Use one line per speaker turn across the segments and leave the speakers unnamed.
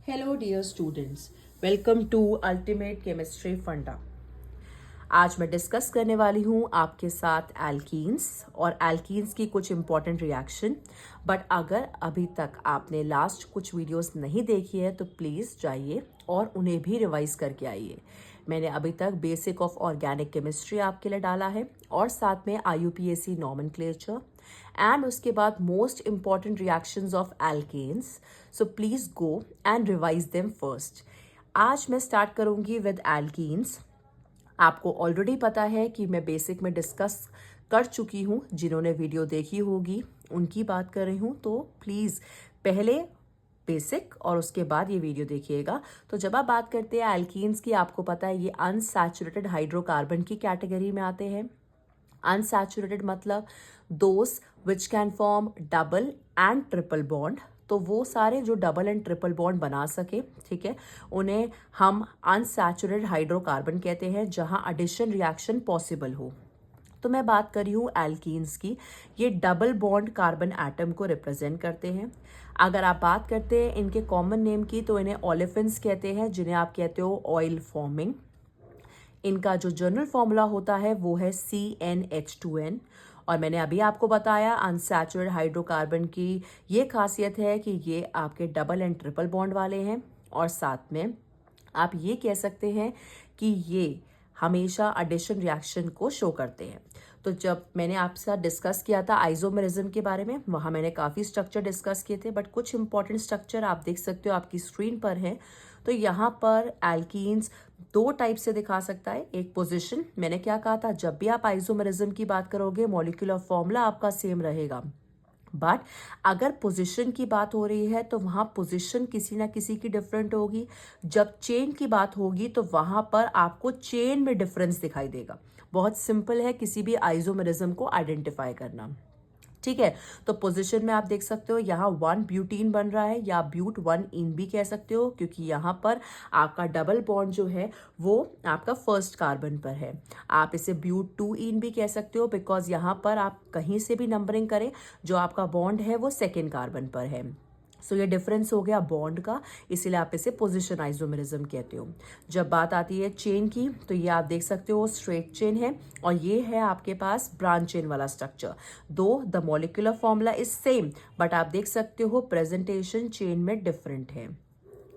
Hello dear students, welcome to ultimate chemistry funda. आज मैं discuss करने वाली हूँ आपके साथ एल्कीन्स और एल्कीन्स की कुछ इंपॉर्टेंट रिएक्शन। बट अगर अभी तक आपने लास्ट कुछ वीडियोस नहीं देखी है तो प्लीज़ जाइए और उन्हें भी रिवाइज करके आइए। मैंने अभी तक बेसिक ऑफ ऑर्गेनिक केमिस्ट्री आपके लिए डाला है और साथ में IUPAC नॉमेनक्लेचर एंड उसके बाद most important reactions of alkenes. So please go and revise them first. आज मैं स्टार्ट करूंगी विद एल्कीन्स। आपको ऑलरेडी पता है कि मैं बेसिक में डिस्कस कर चुकी हूँ, जिन्होंने वीडियो देखी होगी उनकी बात कर रही हूँ, तो प्लीज़ पहले बेसिक और उसके बाद ये वीडियो देखिएगा। तो जब आप बात करते हैं एल्कीन्स की, आपको पता है ये अनसैचुरेटेड हाइड्रोकार्बन की कैटेगरी में आते हैं। अनसैचुरेटेड मतलब those which can form double and triple bond. तो वो सारे जो डबल एंड ट्रिपल बॉन्ड बना सके, ठीक है, उन्हें हम अनसैचुरेटेड हाइड्रोकार्बन कहते हैं, जहां एडिशन रिएक्शन पॉसिबल हो। तो मैं बात कर रही हूँ एल्कीन्स की। ये डबल बॉन्ड कार्बन एटम को रिप्रेजेंट करते हैं। अगर आप बात करते हैं इनके कॉमन नेम की, तो इन्हें ओलेफिन्स कहते हैं, जिन्हें आप कहते हो ऑयल फॉर्मिंग। इनका जो जनरल फॉर्मूला होता है वो है CnH2n। और मैंने अभी आपको बताया अनसैचुरेटेड हाइड्रोकार्बन की ये खासियत है कि ये आपके डबल एंड ट्रिपल बॉन्ड वाले हैं, और साथ में आप ये कह सकते हैं कि ये हमेशा एडिशन रिएक्शन को शो करते हैं। तो जब मैंने आपके साथ डिस्कस किया था आइसोमेरिज्म के बारे में, वहाँ मैंने काफ़ी स्ट्रक्चर डिस्कस किए थे, बट कुछ इंपॉर्टेंट स्ट्रक्चर आप देख सकते हो आपकी स्क्रीन पर है। तो यहाँ पर एल्कीन्स दो टाइप से दिखा सकता है। एक पोजीशन, मैंने क्या कहा था, जब भी आप आइसोमेरिज्म की बात करोगे मॉलिक्यूलर फॉर्मूला आपका सेम रहेगा, बट अगर पोजीशन की बात हो रही है तो वहां पोजीशन किसी ना किसी की डिफरेंट होगी। जब चेन की बात होगी तो वहां पर आपको चेन में डिफरेंस दिखाई देगा। बहुत सिंपल है किसी भी आइसोमेरिज्म को आइडेंटिफाई करना, ठीक है। तो पोजीशन में आप देख सकते हो यहाँ 1 ब्यूटीन बन रहा है, या ब्यूट 1 इन भी कह सकते हो, क्योंकि यहाँ पर आपका डबल बॉन्ड जो है वो आपका फर्स्ट कार्बन पर है। आप इसे ब्यूट 2 इन भी कह सकते हो, बिकॉज यहाँ पर आप कहीं से भी नंबरिंग करें, जो आपका बॉन्ड है वो सेकेंड कार्बन पर है। सो ये डिफरेंस हो गया बॉन्ड का, इसीलिए आप इसे पोजिशन आइसोमेरिज्म कहते हो। जब बात आती है चेन की, तो ये आप देख सकते हो स्ट्रेट चेन है, और ये है आपके पास ब्रांच चेन वाला स्ट्रक्चर। दो the molecular formula is same, but आप देख सकते हो प्रेजेंटेशन चेन में डिफरेंट है।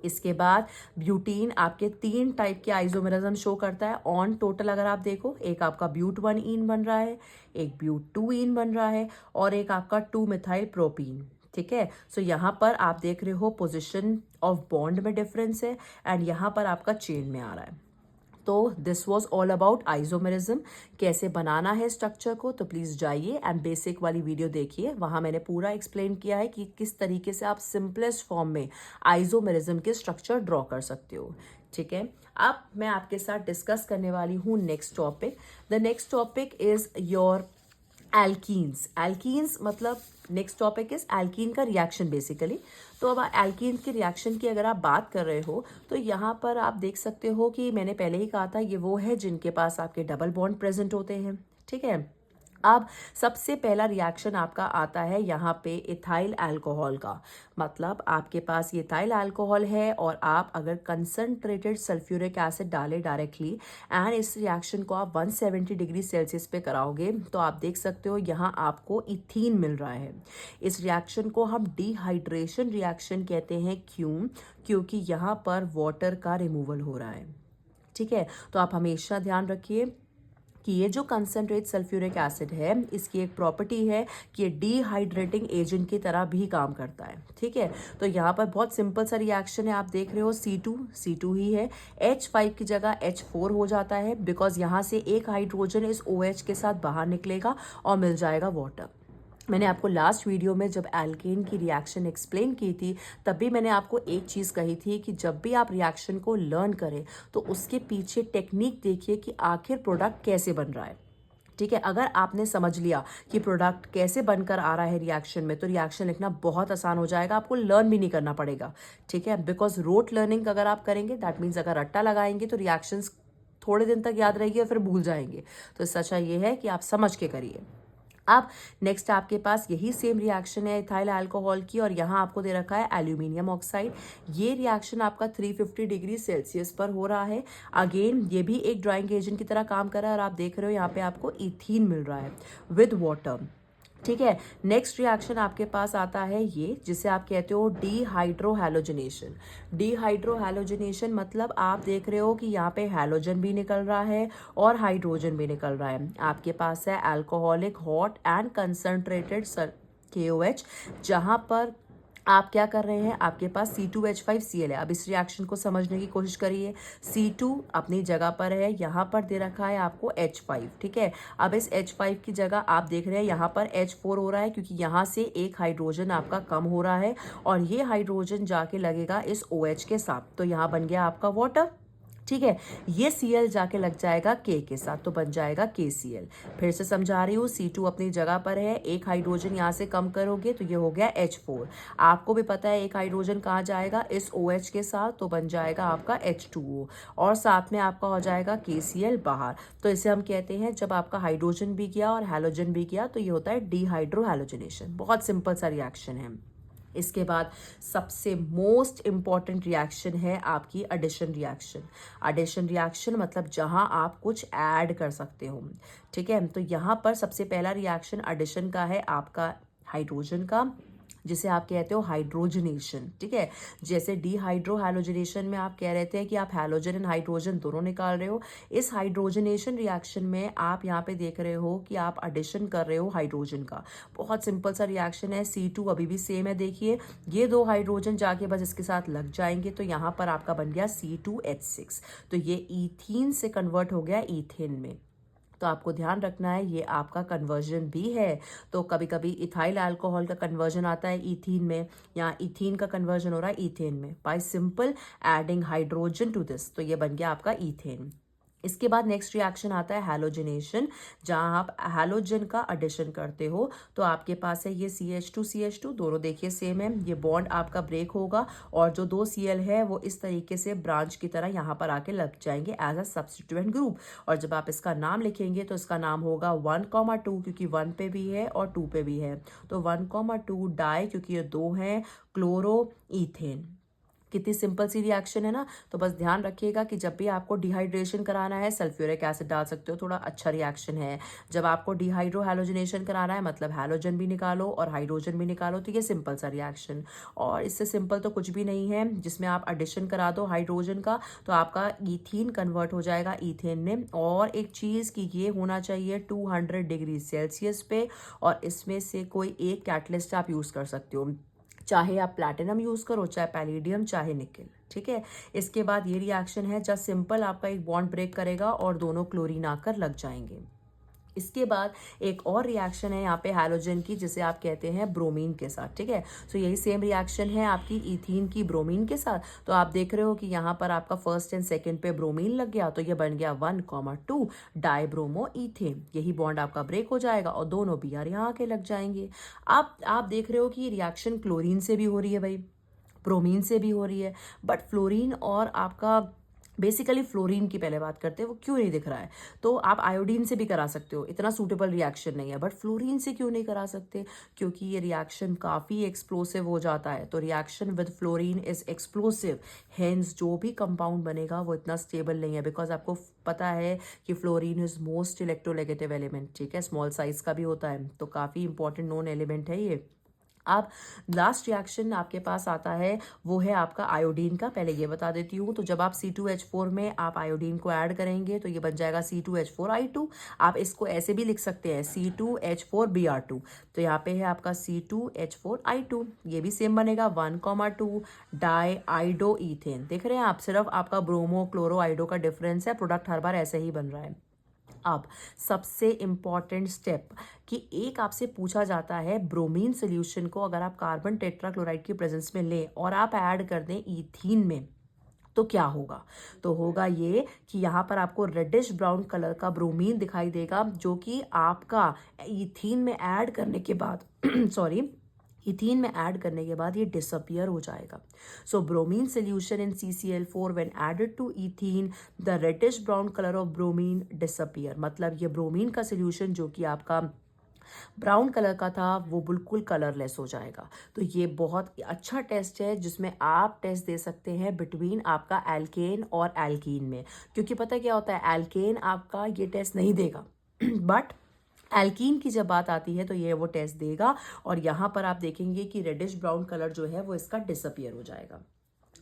इसके बाद ब्यूटीन आपके 3 टाइप के आइसोमेरिज्म शो करता है ऑन टोटल। अगर आप देखो, एक आपका ब्यूट 1 इन बन रहा है, एक ब्यूट 2 इन बन रहा है, और एक आपका 2 मिथाइल प्रोपीन, ठीक है। सो यहाँ पर आप देख रहे हो पोजिशन ऑफ बॉन्ड में डिफरेंस है, एंड यहाँ पर आपका चेन में आ रहा है। तो this was all about isomerism, कैसे बनाना है स्ट्रक्चर को। तो प्लीज़ जाइए एंड बेसिक वाली वीडियो देखिए, वहाँ मैंने पूरा एक्सप्लेन किया है कि किस तरीके से आप सिंपलेस्ट फॉर्म में आइसोमेरिज्म के स्ट्रक्चर ड्रॉ कर सकते हो, ठीक है। अब मैं आपके साथ डिस्कस करने वाली हूँ next topic. The next topic is your alkenes. Alkenes मतलब नेक्स्ट टॉपिक इज एल्कीन का रिएक्शन बेसिकली। तो अब एल्कीन के रिएक्शन की अगर आप बात कर रहे हो, तो यहाँ पर आप देख सकते हो कि मैंने पहले ही कहा था ये वो है जिनके पास आपके डबल बॉन्ड प्रेजेंट होते हैं, ठीक है। अब सबसे पहला रिएक्शन आपका आता है यहाँ पे इथाइल अल्कोहल का। मतलब आपके पास ये इथाइल अल्कोहल है, और आप अगर कंसनट्रेटेड सल्फ्यूरिक एसिड डालें डायरेक्टली एंड इस रिएक्शन को आप 170 डिग्री सेल्सियस पे कराओगे, तो आप देख सकते हो यहाँ आपको इथीन मिल रहा है। इस रिएक्शन को हम डिहाइड्रेशन रिएक्शन कहते हैं। क्यों? क्योंकि यहाँ पर वाटर का रिमूवल हो रहा है, ठीक है। तो आप हमेशा ध्यान रखिए कि ये जो कंसनट्रेट सल्फ्यूरिक एसिड है, इसकी एक प्रॉपर्टी है कि ये डिहाइड्रेटिंग एजेंट की तरह भी काम करता है, ठीक है। तो यहाँ पर बहुत सिंपल सा रिएक्शन है, आप देख रहे हो C2 ही है, H5 की जगह H4 हो जाता है, बिकॉज यहाँ से एक हाइड्रोजन इस OH के साथ बाहर निकलेगा और मिल जाएगा वाटर। मैंने आपको लास्ट वीडियो में जब एल्केन की रिएक्शन एक्सप्लेन की थी, तब भी मैंने आपको एक चीज़ कही थी कि जब भी आप रिएक्शन को लर्न करें तो उसके पीछे टेक्निक देखिए कि आखिर प्रोडक्ट कैसे बन रहा है, ठीक है। अगर आपने समझ लिया कि प्रोडक्ट कैसे बनकर आ रहा है रिएक्शन में, तो रिएक्शन लिखना बहुत आसान हो जाएगा, आपको लर्न भी नहीं करना पड़ेगा, ठीक है। बिकॉज रोट लर्निंग अगर आप करेंगे, दैट मीन्स अगर रट्टा लगाएंगे तो रिएक्शंस थोड़े दिन तक याद रहेगी और फिर भूल जाएंगे। तो इससे अच्छा ये है कि आप समझ के करिए। अब नेक्स्ट आपके पास यही सेम रिएक्शन है इथाइल अल्कोहल की, और यहाँ आपको दे रखा है एल्यूमिनियम ऑक्साइड। ये रिएक्शन आपका 350 डिग्री सेल्सियस पर हो रहा है। अगेन ये भी एक ड्राइंग एजेंट की तरह काम कर रहा है, और आप देख रहे हो यहाँ पे आपको इथीन मिल रहा है विद वाटर। ठीक है, नेक्स्ट रिएक्शन आपके पास आता है ये, जिसे आप कहते हो डीहाइड्रोहैलोजिनेशन। डीहाइड्रोहैलोजिनेशन मतलब आप देख रहे हो कि यहाँ पे हैलोजन भी निकल रहा है और हाइड्रोजन भी निकल रहा है। आपके पास है alcoholic hot and concentrated KOH, जहां पर आप क्या कर रहे हैं, आपके पास C2H5Cl है। अब इस रिएक्शन को समझने की कोशिश करिए। C2 अपनी जगह पर है, यहाँ पर दे रखा है आपको H5। ठीक है, अब इस H5 की जगह आप देख रहे हैं यहाँ पर H4 हो रहा है, क्योंकि यहाँ से एक हाइड्रोजन आपका कम हो रहा है और ये हाइड्रोजन जाके लगेगा इस OH के साथ, तो यहाँ बन गया आपका वाटर। ठीक है, ये Cl जाके लग जाएगा K के साथ, तो बन जाएगा KCl। फिर से समझा रही हूँ, C2 अपनी जगह पर है, एक हाइड्रोजन यहाँ से कम करोगे तो ये हो गया H4। आपको भी पता है एक हाइड्रोजन कहाँ जाएगा, इस OH के साथ, तो बन जाएगा आपका H2O, और साथ में आपका हो जाएगा KCl बाहर। तो इसे हम कहते हैं जब आपका हाइड्रोजन भी गया और हैलोजन भी गया, तो ये होता है डीहाइड्रोहैलोजिनेशन। बहुत सिंपल सा रिएक्शन है। इसके बाद सबसे मोस्ट इंपॉर्टेंट रिएक्शन है आपकी एडिशन रिएक्शन। एडिशन रिएक्शन मतलब जहां आप कुछ ऐड कर सकते हो। ठीक है, तो यहां पर सबसे पहला रिएक्शन एडिशन का है आपका हाइड्रोजन का, जिसे आप कहते हो हाइड्रोजनेशन। ठीक है, जैसे डीहाइड्रोहैलोजिनेशन में आप कह रहे थे कि आप हैलोजन एंड हाइड्रोजन दोनों निकाल रहे हो, इस हाइड्रोजनेशन रिएक्शन में आप यहाँ पे देख रहे हो कि आप एडिशन कर रहे हो हाइड्रोजन का। बहुत सिंपल सा रिएक्शन है। C2 अभी भी सेम है, देखिए ये दो हाइड्रोजन जाके बस इसके साथ लग जाएंगे, तो यहाँ पर आपका बन गया C2H6। तो ये ईथीन से कन्वर्ट हो गया ईथेन में। तो आपको ध्यान रखना है ये आपका कन्वर्जन भी है। तो कभी कभी इथाइल अल्कोहल का कन्वर्जन आता है ईथीन में, या इथीन का कन्वर्जन हो रहा है ईथेन में by simple adding hydrogen to this, तो ये बन गया आपका ईथेन। इसके बाद नेक्स्ट रिएक्शन आता है हैलोजिनेशन, जहां आप हैलोजन का एडिशन करते हो। तो आपके पास है ये CH2 दोनों देखिए सेम है, ये बॉन्ड आपका ब्रेक होगा और जो दो Cl है वो इस तरीके से ब्रांच की तरह यहाँ पर आके लग जाएंगे एज अ सब्स्टिट्यूएंट ग्रुप। और जब आप इसका नाम लिखेंगे तो इसका नाम होगा 1,2, क्योंकि 1 पे भी है और 2 पे भी है, तो 1,2 डाई, क्योंकि ये दो हैं क्लोरो ईथेन। कितनी सिंपल सी रिएक्शन है ना। तो बस ध्यान रखिएगा कि जब भी आपको डिहाइड्रेशन कराना है सल्फ्यूरिक एसिड डाल सकते हो, थोड़ा अच्छा रिएक्शन है। जब आपको डिहाइड्रोहैलोजिनेशन कराना है मतलब हैलोजन भी निकालो और हाइड्रोजन भी निकालो, तो ये सिंपल सा रिएक्शन। और इससे सिंपल तो कुछ भी नहीं है, जिसमें आप एडिशन करा दो हाइड्रोजन का तो आपका ईथीन कन्वर्ट हो जाएगा ईथेन में। और एक चीज़ कि ये होना चाहिए 200 डिग्री सेल्सियस पे, और इसमें से कोई एक कैटलिस्ट आप यूज़ कर सकते हो, चाहे आप प्लैटिनम यूज करो, चाहे पैलेडियम, चाहे निकेल। ठीक है, इसके बाद ये रिएक्शन है जब सिंपल आपका एक बॉन्ड ब्रेक करेगा और दोनों क्लोरीन आकर लग जाएंगे। इसके बाद एक और रिएक्शन है यहाँ पे हैलोजन की, जिसे आप कहते हैं ब्रोमीन के साथ। ठीक है, सो यही सेम रिएक्शन है आपकी ईथीन की ब्रोमीन के साथ। तो आप देख रहे हो कि यहाँ पर आपका फर्स्ट एंड सेकंड पे ब्रोमीन लग गया, तो ये बन गया 1,2 डाइब्रोमो ईथेन। यही बॉन्ड आपका ब्रेक हो जाएगा और दोनों Br यहाँ आके लग जाएंगे। आप देख रहे हो कि ये रिएक्शन क्लोरीन से भी हो रही है भाई, ब्रोमीन से भी हो रही है, बट फ्लोरीन और आपका बेसिकली फ्लोरीन की पहले बात करते हैं, वो क्यों नहीं दिख रहा है। तो आप आयोडीन से भी करा सकते हो, इतना सूटेबल रिएक्शन नहीं है, बट फ्लोरीन से क्यों नहीं करा सकते, क्योंकि ये रिएक्शन काफ़ी एक्सप्लोसिव हो जाता है। तो reaction with fluorine is explosive, hence जो भी कंपाउंड बनेगा वो इतना स्टेबल नहीं है, बिकॉज आपको पता है कि fluorine is most electronegative element. ठीक है, स्मॉल साइज का भी होता है, तो काफ़ी इंपॉर्टेंट नॉन एलिमेंट है ये। अब लास्ट रिएक्शन आपके पास आता है वो है आपका आयोडीन का। पहले ये बता देती हूँ, तो जब आप C2H4 में आप आयोडीन को ऐड करेंगे तो ये बन जाएगा C2H4I2। आप इसको ऐसे भी लिख सकते हैं C2H4Br2। तो यहाँ पे है आपका C2H4I2, ये भी सेम बनेगा 1,2 डाई आइडो ईथेन। देख रहे हैं आप, सिर्फ आपका ब्रोमो क्लोरो आइडो का डिफरेंस है, प्रोडक्ट हर बार ऐसे ही बन रहा है। अब सबसे इंपॉर्टेंट स्टेप कि एक आपसे पूछा जाता है ब्रोमीन सोल्यूशन को अगर आप कार्बन टेट्राक्लोराइड की प्रेजेंस में लें और आप ऐड कर दें ईथीन में, तो क्या होगा। तो होगा ये कि यहाँ पर आपको रेडिश ब्राउन कलर का ब्रोमीन दिखाई देगा, जो कि आपका ईथीन में ऐड करने के बाद सॉरी इथीन में ऐड करने के बाद ये डिसअपियर हो जाएगा। So bromine solution in CCl4 when added to ethene the reddish brown colour of bromine disappear. मतलब ये ब्रोमीन का सोल्यूशन जो कि आपका ब्राउन कलर का था वो बिल्कुल कलरलेस हो जाएगा। तो ये बहुत अच्छा टेस्ट है जिसमें आप टेस्ट दे सकते हैं बिटवीन आपका एल्केन और एल्कीन में, क्योंकि पता क्या होता है, एल्केन आपका ये टेस्ट नहीं देगा बट एल्कीन की जब बात आती है तो ये वो टेस्ट देगा। और यहाँ पर आप देखेंगे कि रेडिश ब्राउन कलर जो है वो इसका डिसअपियर हो जाएगा।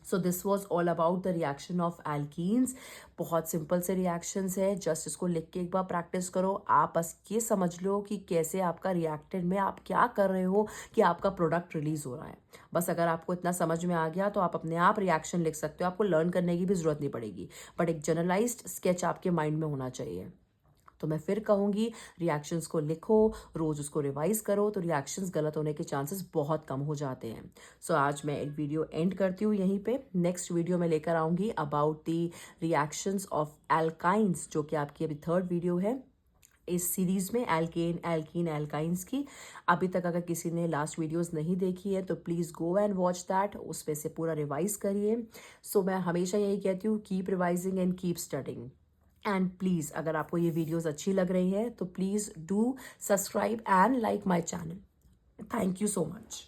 So this was all about the reaction of alkenes. बहुत सिंपल से रिएक्शंस है, जस्ट इसको लिख के एक बार प्रैक्टिस करो। आप बस ये समझ लो कि कैसे आपका रिएक्टेड में आप क्या कर रहे हो कि आपका प्रोडक्ट रिलीज हो रहा है। बस अगर आपको इतना समझ में आ गया तो आप अपने आप रिएक्शन लिख सकते हो, आपको लर्न करने की भी जरूरत नहीं पड़ेगी, बट एक जनरलाइज्ड स्केच आपके माइंड में होना चाहिए। तो मैं फिर कहूँगी, रिएक्शंस को लिखो, रोज उसको रिवाइज करो, तो रिएक्शंस गलत होने के चांसेस बहुत कम हो जाते हैं। सो आज मैं एक वीडियो एंड करती हूँ यहीं पे। नेक्स्ट वीडियो में लेकर आऊँगी about the reactions of alkynes, जो कि आपकी अभी थर्ड वीडियो है इस सीरीज में, एल्केन एल्कीन एल्काइंस की। अभी तक अगर किसी ने लास्ट वीडियोस नहीं देखी है तो please go and watch that, उस पे से पूरा रिवाइज करिए। सो मैं हमेशा यही कहती हूँ, keep revising and keep studying. And please अगर आपको ये वीडियोस अच्छी लग रही है तो please do subscribe and like my channel. Thank you so much.